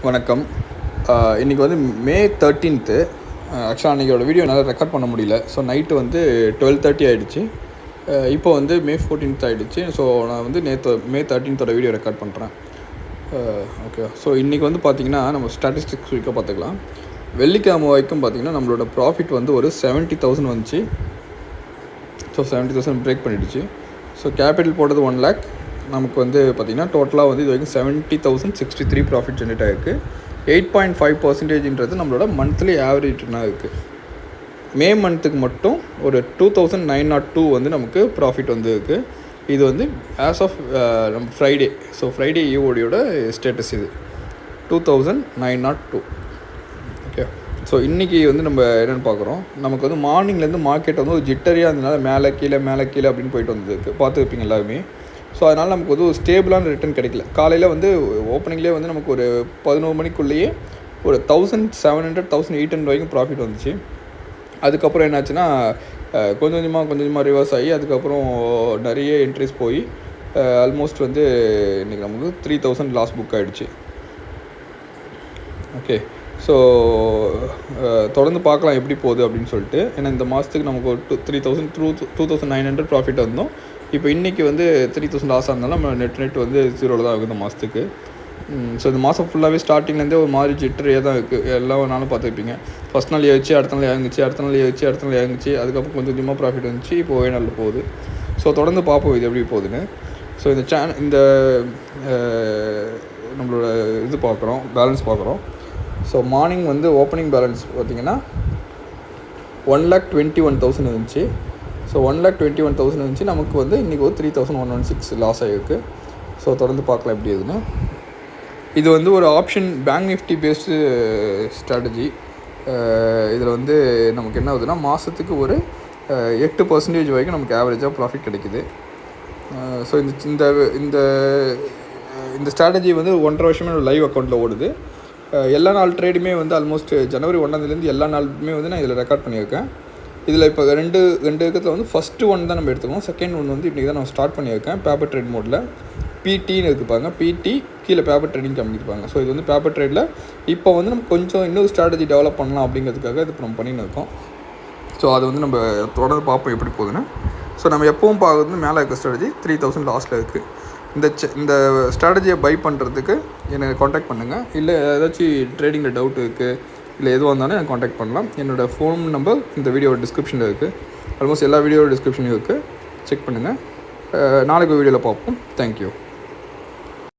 வணக்கம். இன்றைக்கி வந்து மே 13th. ஆக்சுவலாக அன்றைக்கோட வீடியோ என்னால் ரெக்கார்ட் பண்ண முடியல. ஸோ நைட்டு வந்து 12:30 ஆகிடுச்சு. இப்போ வந்து மே 14th ஆகிடுச்சு. ஸோ நான் வந்து மே 13th வீடியோ ரெக்கார்ட் பண்ணுறேன். ஓகே. ஸோ இன்றைக்கி வந்து பார்த்திங்கன்னா நம்ம ஸ்டாட்டிஸ்டிக்ஸ் குயிக்காக பார்த்துக்கலாம். வெள்ளிக்கிழமை வரைக்கும் பார்த்திங்கன்னா நம்மளோட ப்ராஃபிட் வந்து ஒரு 70,000 வந்துச்சு. ஸோ 70,000 பிரேக் பண்ணிடுச்சு. ஸோ கேபிட்டல் போட்டது 1 lakh. நமக்கு வந்து பார்த்திங்கன்னா டோட்டலாக வந்து இது வரைக்கும் 70,063 ப்ராஃபிட் ஜென்ரேட் ஆகிருக்கு. 8.5% நம்மளோட மந்த்லி ஆவரேஜ் ரிட்டர்னாக இருக்குது. மே மந்த்துக்கு மட்டும் ஒரு 2,902 வந்து நமக்கு ப்ராஃபிட் வந்து இருக்குது. இது வந்து ஆஸ் ஆஃப் நம்ம ஃப்ரைடே. ஸோ ஃப்ரைடே ஈவோடியோட ஸ்டேட்டஸ் இது 2,902. ஓகே. ஸோ இன்றைக்கி வந்து நம்ம என்னென்னு பார்க்குறோம். நமக்கு வந்து மார்னிங்லேருந்து மார்க்கெட் வந்து ஒரு ஜிட்டரியாக இருந்ததுனால மேலே கீழே அப்படின்னு போயிட்டு வந்ததுக்கு பார்த்துருப்பீங்க எல்லாருமே. ஸோ அதனால் நமக்கு வந்து ஒரு ஸ்டேபிளான ரிட்டர்ன் கிடைக்கல. காலையில் வந்து ஓப்பனிங்லேயே வந்து நமக்கு ஒரு 11 மணிக்குள்ளேயே ஒரு 1,700 வரைக்கும் ப்ராஃபிட் வந்துச்சு. அதுக்கப்புறம் என்னாச்சுன்னா கொஞ்சம் கொஞ்சமாக ரிவர்ஸ் ஆகி அதுக்கப்புறம் நிறைய என்ட்ரிஸ் போய் ஆல்மோஸ்ட் வந்து இன்றைக்கி நமக்கு 3,000 லாஸ் புக் ஆகிடுச்சு. ஓகே. ஸோ தொடர்ந்து பார்க்கலாம் எப்படி போகுது அப்படின்னு சொல்லிட்டு. ஏன்னா இந்த மாதத்துக்கு நமக்கு ஒரு 2,900 ப்ராஃபிட் வந்தோம். இப்போ இன்றைக்கி வந்து 3,000 லாஸ் ஆனாலும் நம்ம நெட் வந்து 0 தான் ஆகுது இந்த மாதத்துக்கு. ஸோ இந்த மாதம் ஃபுல்லாகவே ஸ்டார்டிங்லேருந்தே ஒரு மாதிரி ஜிட்டரியாக தான் இருக்குது. எல்லா நாளும் பார்த்துருப்பீங்க. ஃபஸ்ட் நாள் ஏறிச்சு, அடுத்த நாள் இறங்குச்சு, அடுத்த நாள் இறங்குச்சு, அதுக்கப்புறம் கொஞ்சமாக ப்ராஃபிட் வந்துச்சு. இப்போ ஒரே நாளில் போகுது. ஸோ தொடர்ந்து பார்ப்போம் இது எப்படி போகுதுன்னு. ஸோ இந்த நம்மளோட இது பார்க்குறோம், பேலன்ஸ் பார்க்குறோம். ஸோ மார்னிங் வந்து ஓப்பனிங் பேலன்ஸ் பார்த்திங்கன்னா 1,21,000 இருந்துச்சு. ஸோ 1,21,000 இருந்துச்சு. நமக்கு வந்து இன்றைக்கி ஒரு 3,116 லாஸ் ஆகிருக்கு. ஸோ தொடர்ந்து பார்க்கலாம் எப்படி இருக்குன்னு. இது வந்து ஒரு option bank Nifty based strategy. இதில் வந்து நமக்கு என்ன ஆகுதுன்னா மாதத்துக்கு ஒரு 8% வரைக்கும் நமக்கு ஆவரேஜாக ப்ராஃபிட் கிடைக்குது. ஸோ இந்த இந்த இந்த ஸ்ட்ராட்டஜி வந்து 1.5 வருஷமே லைவ் அக்கௌண்ட்டில் ஓடுது. எல்லா நாள் ட்ரேடுமே வந்து ஆல்மோஸ்ட் ஜனவரி 1 எல்லா நாளுமே வந்து நான் இதில் ரெக்கார்ட் பண்ணியிருக்கேன். இதில் இப்போ ரெண்டு விதத்தில் வந்து ஃபஸ்ட்டு ஒன் தான் நம்ம எடுத்துக்கணும். செகண்ட் ஒன் வந்து இன்றைக்கி தான் நான் ஸ்டார்ட் பண்ணியிருக்கேன் பேப்பர் ட்ரேட் மோடில். பிடின்னு இருக்குப்பாங்க. பிடி கீழே பேப்பர் ட்ரேடிங் காமிக்கிருப்பாங்க. ஸோ இது வந்து பேப்பர் ட்ரேடில் இப்போ வந்து நம்ம கொஞ்சம் இன்னொரு ஸ்ட்ராட்டஜி டெவலப் பண்ணலாம் அப்படிங்கிறதுக்காக இது இப்போ நம்ம பண்ணின்னு இருக்கோம். ஸோ அது வந்து நம்ம தொடர்ந்து பார்ப்போம் எப்படி போகுதுன்னு. ஸோ நம்ம எப்பவும் பார்க்குறது மேலே இருக்க ஸ்ட்ராட்டஜி 3,000 லாஸ்ட்டில் இருக்குது. இந்த ஸ்ட்ராட்டஜியை பை பண்ணுறதுக்கு என்னை காண்டாக்ட் பண்ணுங்கள். இல்லை ஏதாச்சும் ட்ரேடிங்கில் டவுட் இருக்குது, இல்லை எதுவாக இருந்தாலும் எனக்கு காண்டாக்ட் பண்ணலாம். என்னோடய ஃபோன் நம்பர் இந்த வீடியோட டிஸ்கிரிப்ஷனில் இருக்குது. ஆல்மோஸ்ட் எல்லா வீடியோட டிஸ்கிரிப்ஷன்லையும் இருக்குது. செக் பண்ணுங்கள். நாளைக்கு வீடியோவில் பார்ப்போம். தேங்க்யூ.